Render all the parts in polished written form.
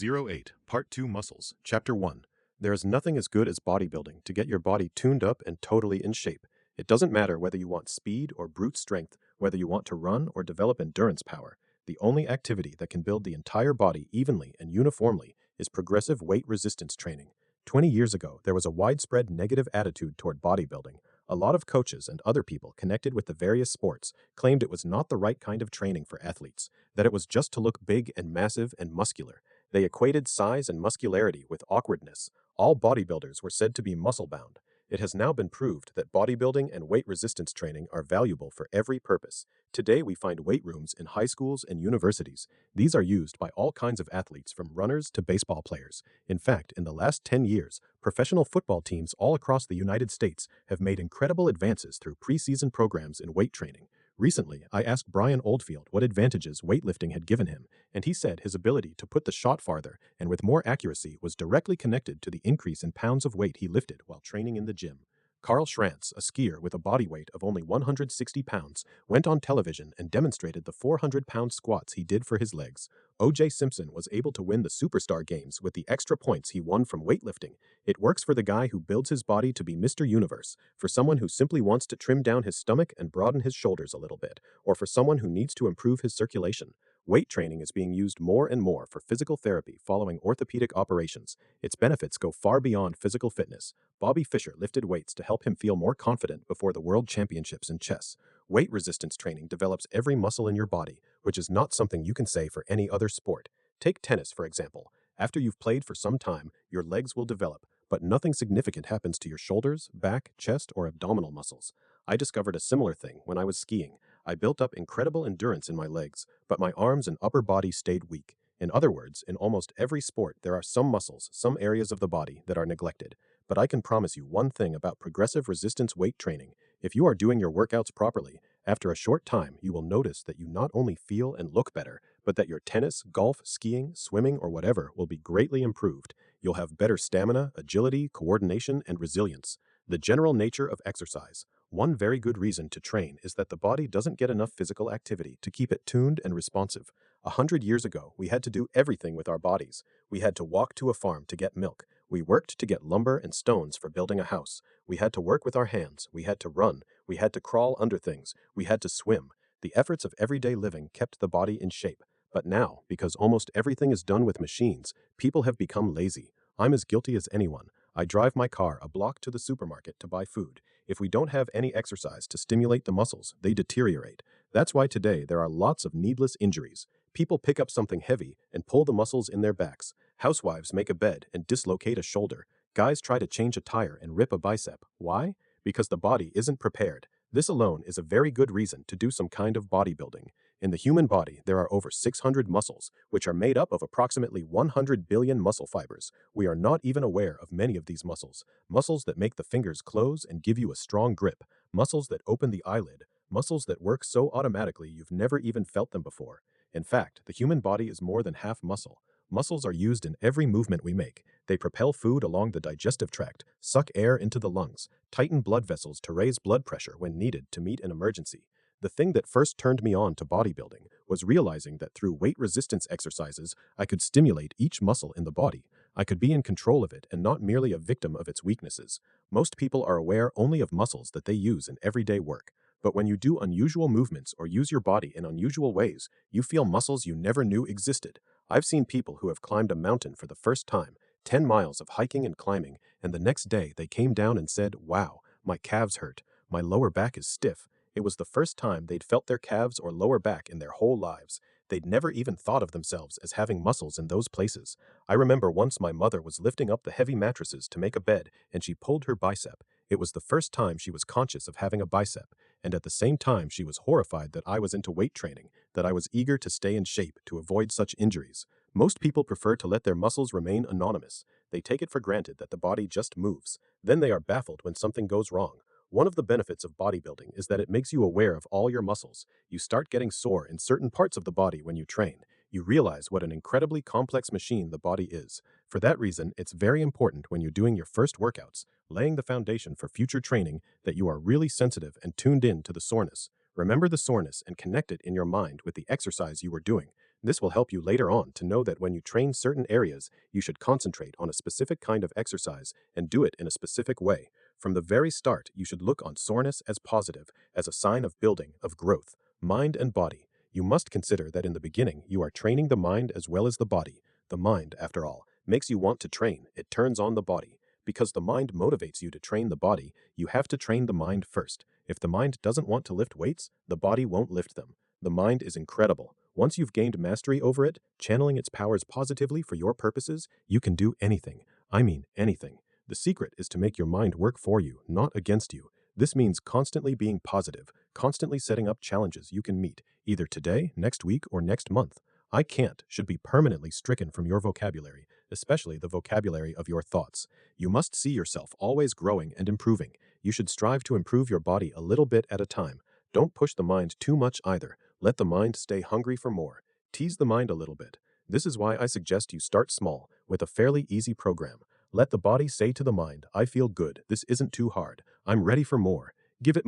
08, Part 2 Muscles, Chapter 1. There is nothing as good as bodybuilding to get your body tuned up and totally in shape. It doesn't matter whether you want speed or brute strength, whether you want to run or develop endurance power. The only activity that can build the entire body evenly and uniformly is progressive weight resistance training. 20 years ago, there was a widespread negative attitude toward bodybuilding. A lot of coaches and other people connected with the various sports claimed it was not the right kind of training for athletes, that it was just to look big and massive and muscular. They equated size and muscularity with awkwardness. All bodybuilders were said to be muscle-bound. It has now been proved that bodybuilding and weight resistance training are valuable for every purpose. Today we find weight rooms in high schools and universities. These are used by all kinds of athletes, from runners to baseball players. In fact, in the last 10 years, professional football teams all across the United States have made incredible advances through preseason programs in weight training. Recently, I asked Brian Oldfield what advantages weightlifting had given him, and he said his ability to put the shot farther and with more accuracy was directly connected to the increase in pounds of weight he lifted while training in the gym. Carl Schranz, a skier with a body weight of only 160 pounds, went on television and demonstrated the 400-pound squats he did for his legs. O.J. Simpson was able to win the Superstar Games with the extra points he won from weightlifting. It works for the guy who builds his body to be Mr. Universe, for someone who simply wants to trim down his stomach and broaden his shoulders a little bit, or for someone who needs to improve his circulation. Weight training is being used more and more for physical therapy following orthopedic operations. Its benefits go far beyond physical fitness. Bobby Fischer lifted weights to help him feel more confident before the World Championships in chess. Weight resistance training develops every muscle in your body, which is not something you can say for any other sport. Take tennis, for example. After you've played for some time, your legs will develop, but nothing significant happens to your shoulders, back, chest, or abdominal muscles. I discovered a similar thing when I was skiing. I built up incredible endurance in my legs, but my arms and upper body stayed weak. In other words, in almost every sport, there are some muscles, some areas of the body that are neglected. But I can promise you one thing about progressive resistance weight training. If you are doing your workouts properly, after a short time, you will notice that you not only feel and look better, but that your tennis, golf, skiing, swimming, or whatever will be greatly improved. You'll have better stamina, agility, coordination, and resilience. The general nature of exercise. One very good reason to train is that the body doesn't get enough physical activity to keep it tuned and responsive. 100 years ago, we had to do everything with our bodies. We had to walk to a farm to get milk. We worked to get lumber and stones for building a house. We had to work with our hands. We had to run. We had to crawl under things. We had to swim. The efforts of everyday living kept the body in shape. But now, because almost everything is done with machines, people have become lazy. I'm as guilty as anyone. I drive my car a block to the supermarket to buy food. If we don't have any exercise to stimulate the muscles, they deteriorate. That's why today there are lots of needless injuries. People pick up something heavy and pull the muscles in their backs. Housewives make a bed and dislocate a shoulder. Guys try to change a tire and rip a bicep. Why? Because the body isn't prepared. This alone is a very good reason to do some kind of bodybuilding. In the human body, there are over 600 muscles, which are made up of approximately 100 billion muscle fibers. We are not even aware of many of these muscles. Muscles that make the fingers close and give you a strong grip. Muscles that open the eyelid. Muscles that work so automatically you've never even felt them before. In fact, the human body is more than half muscle. Muscles are used in every movement we make. They propel food along the digestive tract, suck air into the lungs, tighten blood vessels to raise blood pressure when needed to meet an emergency. The thing that first turned me on to bodybuilding was realizing that through weight resistance exercises, I could stimulate each muscle in the body. I could be in control of it and not merely a victim of its weaknesses. Most people are aware only of muscles that they use in everyday work. But when you do unusual movements or use your body in unusual ways, you feel muscles you never knew existed. I've seen people who have climbed a mountain for the first time, 10 miles of hiking and climbing, and the next day they came down and said, "Wow, my calves hurt. My lower back is stiff." It was the first time they'd felt their calves or lower back in their whole lives. They'd never even thought of themselves as having muscles in those places. I remember once my mother was lifting up the heavy mattresses to make a bed, and she pulled her bicep. It was the first time she was conscious of having a bicep, and at the same time she was horrified that I was into weight training, that I was eager to stay in shape to avoid such injuries. Most people prefer to let their muscles remain anonymous. They take it for granted that the body just moves. Then they are baffled when something goes wrong. One of the benefits of bodybuilding is that it makes you aware of all your muscles. You start getting sore in certain parts of the body when you train. You realize what an incredibly complex machine the body is. For that reason, it's very important when you're doing your first workouts, laying the foundation for future training, that you are really sensitive and tuned in to the soreness. Remember the soreness and connect it in your mind with the exercise you were doing. This will help you later on to know that when you train certain areas, you should concentrate on a specific kind of exercise and do it in a specific way. From the very start, you should look on soreness as positive, as a sign of building, of growth, mind and body. You must consider that in the beginning, you are training the mind as well as the body. The mind, after all, makes you want to train. It turns on the body. Because the mind motivates you to train the body, you have to train the mind first. If the mind doesn't want to lift weights, the body won't lift them. The mind is incredible. Once you've gained mastery over it, channeling its powers positively for your purposes, you can do anything. I mean anything. The secret is to make your mind work for you, not against you. This means constantly being positive, constantly setting up challenges you can meet, either today, next week, or next month. I can't should be permanently stricken from your vocabulary, especially the vocabulary of your thoughts. You must see yourself always growing and improving. You should strive to improve your body a little bit at a time. Don't push the mind too much either. Let the mind stay hungry for more. Tease the mind a little bit. This is why I suggest you start small, with a fairly easy program. Let the body say to the mind, I feel good, this isn't too hard, I'm ready for more. Give it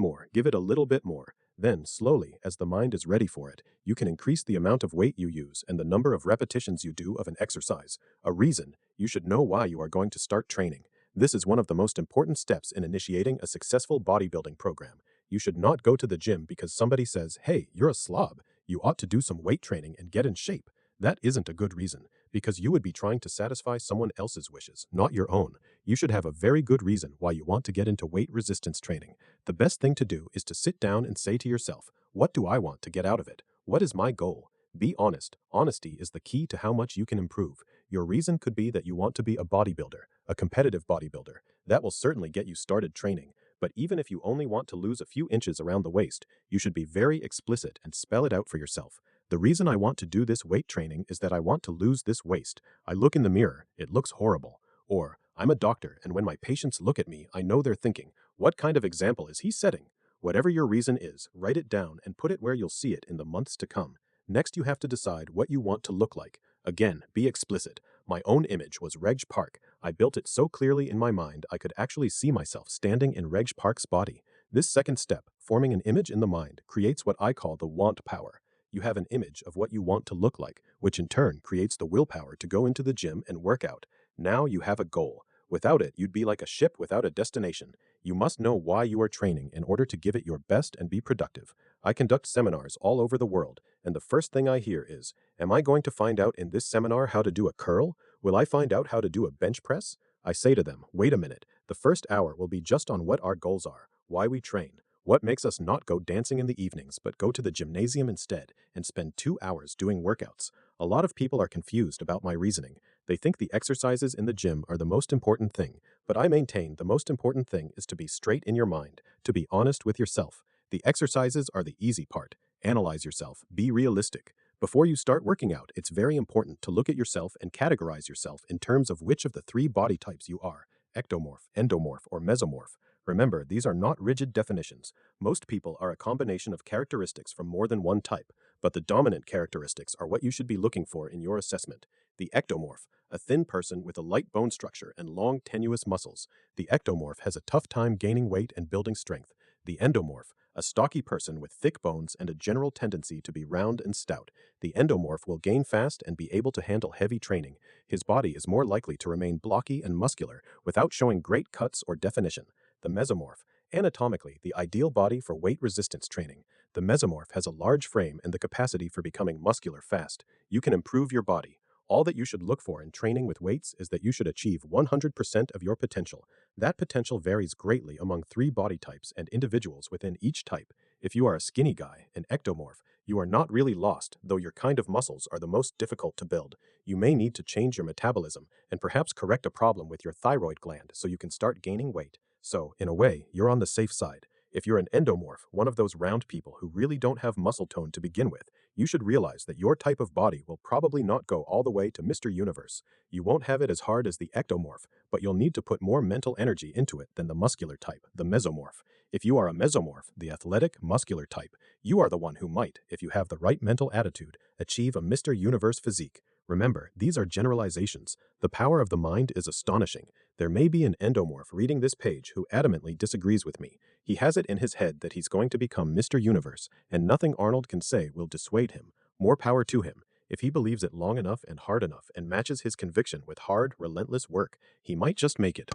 a little bit more. Then, slowly, as the mind is ready for it, you can increase the amount of weight you use and the number of repetitions you do of an exercise. A reason, you should know why you are going to start training. This is one of the most important steps in initiating a successful bodybuilding program. You should not go to the gym because somebody says, hey, you're a slob. You ought to do some weight training and get in shape. That isn't a good reason, because you would be trying to satisfy someone else's wishes, not your own. You should have a very good reason why you want to get into weight resistance training. The best thing to do is to sit down and say to yourself, what do I want to get out of it? What is my goal? Be honest. Honesty is the key to how much you can improve. Your reason could be that you want to be a bodybuilder, a competitive bodybuilder. That will certainly get you started training. But even if you only want to lose a few inches around the waist, you should be very explicit and spell it out for yourself. The reason I want to do this weight training is that I want to lose this waist. I look in the mirror, it looks horrible. Or, I'm a doctor, and when my patients look at me, I know they're thinking, what kind of example is he setting? Whatever your reason is, write it down and put it where you'll see it in the months to come. Next, you have to decide what you want to look like. Again, be explicit. My own image was Reg Park. I built it so clearly in my mind I could actually see myself standing in Reg Park's body. This second step, forming an image in the mind, creates what I call the want power. You have an image of what you want to look like, which in turn creates the willpower to go into the gym and work out. Now you have a goal. Without it, you'd be like a ship without a destination. You must know why you are training in order to give it your best and be productive. I conduct seminars all over the world, and the first thing I hear is, am I going to find out in this seminar how to do a curl? Will I find out how to do a bench press? I say to them, wait a minute, the first hour will be just on what our goals are, why we train, what makes us not go dancing in the evenings but go to the gymnasium instead and spend 2 hours doing workouts. A lot of people are confused about my reasoning. They think the exercises in the gym are the most important thing, but I maintain the most important thing is to be straight in your mind, to be honest with yourself. The exercises are the easy part. Analyze yourself, be realistic. Before you start working out, it's very important to look at yourself and categorize yourself in terms of which of the 3 body types you are, ectomorph, endomorph, or mesomorph. Remember, these are not rigid definitions. Most people are a combination of characteristics from more than one type, but the dominant characteristics are what you should be looking for in your assessment. The ectomorph, a thin person with a light bone structure and long, tenuous muscles. The ectomorph has a tough time gaining weight and building strength. The endomorph, a stocky person with thick bones and a general tendency to be round and stout. The endomorph will gain fast and be able to handle heavy training. His body is more likely to remain blocky and muscular without showing great cuts or definition. The mesomorph, anatomically the ideal body for weight resistance training. The mesomorph has a large frame and the capacity for becoming muscular fast. You can improve your body. All that you should look for in training with weights is that you should achieve 100% of your potential. That potential varies greatly among 3 body types and individuals within each type. If you are a skinny guy, an ectomorph, you are not really lost, though your kind of muscles are the most difficult to build. You may need to change your metabolism and perhaps correct a problem with your thyroid gland so you can start gaining weight. So, in a way, you're on the safe side. If you're an endomorph, one of those round people who really don't have muscle tone to begin with, you should realize that your type of body will probably not go all the way to Mr. Universe. You won't have it as hard as the ectomorph, but you'll need to put more mental energy into it than the muscular type, the mesomorph. If you are a mesomorph, the athletic, muscular type, you are the one who might, if you have the right mental attitude, achieve a Mr. Universe physique. Remember, these are generalizations. The power of the mind is astonishing. There may be an endomorph reading this page who adamantly disagrees with me. He has it in his head that he's going to become Mr. Universe, and nothing Arnold can say will dissuade him. More power to him. If he believes it long enough and hard enough and matches his conviction with hard, relentless work, he might just make it.